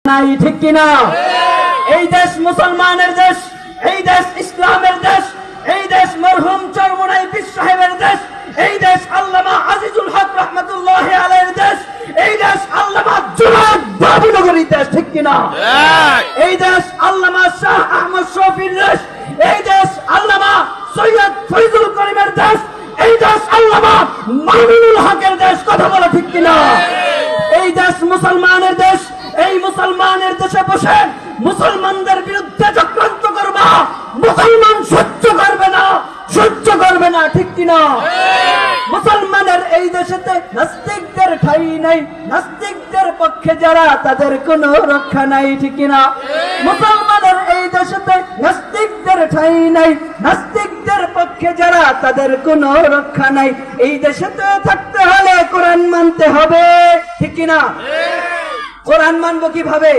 নাই, ঠিক কিনা? এই দেশ মুসলমানের দেশ, এই দেশ ইসলামের দেশ, এই দেশ মরহুম চরমোনাই পীর সাহেবের দেশ, এই দেশ আল্লামা আজিজুল হক রহমাতুল্লাহি আলাইহির দেশ, এই দেশ আল্লামা জুনায়েদ বাবুনগরীর দেশ, ঠিক কিনা? এই দেশ আল্লামা শাহ আহমদ শফির দেশ, এই দেশ আল্লামা সৈয়দ ফয়জুল করিমের দেশ, এই দেশ আল্লামা মামুনুল হকের দেশ। কথা বলো ঠিক কিনা? এই দেশ মুসলমানের দেশ। এই মুসলমানের দেশে বসে মুসলমানদের বিরুদ্ধে চক্রান্ত করবা, মুসলমান সহ্য করবে না, সহ্য করবে না, ঠিক কিনা? মুসলমানের এই দেশেতে নাস্তিকদের ঠাঁই নাই, নাস্তিকদের পক্ষে যারা তাদের কোনো রক্ষা নাই, ঠিক কিনা? মুসলমানের এই দেশেতে নাস্তিকদের ঠাঁই নাই, নাস্তিকদের পক্ষে যারা তাদের কোনো রক্ষা নাই। এই দেশেতে থাকতে হলে কোরআন মানতে হবে, ঠিক কিনা? কোরআন মানবো কিভাবে?